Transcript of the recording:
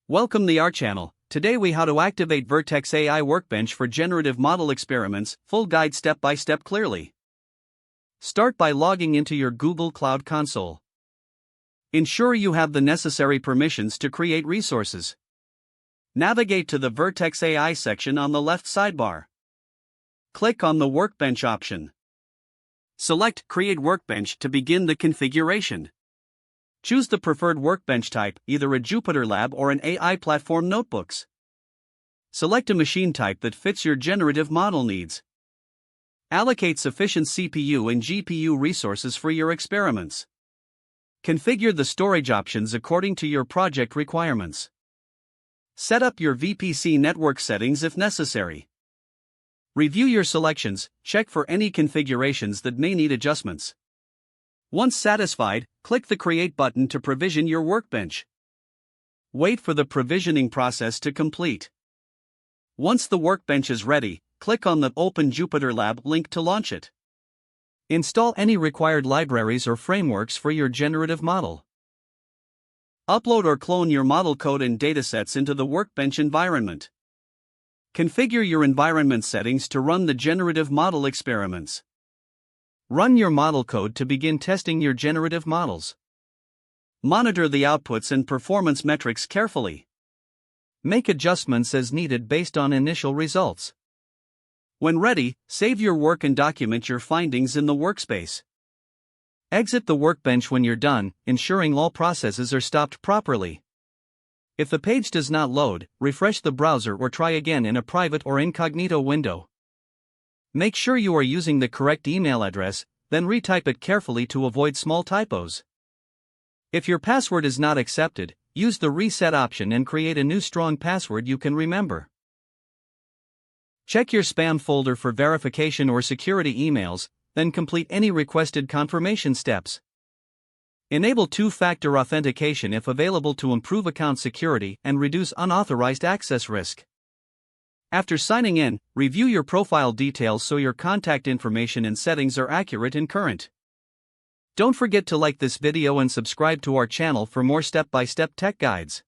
Welcome to our channel. Today we how to activate Vertex AI Workbench for generative model experiments, full guide step by step clearly. Start by logging into your Google Cloud Console. Ensure you have the necessary permissions to create resources. Navigate to the Vertex AI section on the left sidebar. Click on the Workbench option. Select Create Workbench to begin the configuration. Choose the preferred workbench type, either a Jupyter Lab or an AI platform notebooks. Select a machine type that fits your generative model needs. Allocate sufficient CPU and GPU resources for your experiments. Configure the storage options according to your project requirements. Set up your VPC network settings if necessary. Review your selections, check for any configurations that may need adjustments. Once satisfied, click the Create button to provision your workbench. Wait for the provisioning process to complete. Once the workbench is ready, click on the Open Jupyter Lab link to launch it. Install any required libraries or frameworks for your generative model. Upload or clone your model code and datasets into the workbench environment. Configure your environment settings to run the generative model experiments. Run your model code to begin testing your generative models. Monitor the outputs and performance metrics carefully. Make adjustments as needed based on initial results. When ready, save your work and document your findings in the workspace. Exit the workbench when you're done, ensuring all processes are stopped properly. If the page does not load, refresh the browser or try again in a private or incognito window. Make sure you are using the correct email address, then retype it carefully to avoid small typos. If your password is not accepted, use the reset option and create a new strong password you can remember. Check your spam folder for verification or security emails, then complete any requested confirmation steps. Enable two-factor authentication if available to improve account security and reduce unauthorized access risk. After signing in, review your profile details so your contact information and settings are accurate and current. Don't forget to like this video and subscribe to our channel for more step-by-step tech guides.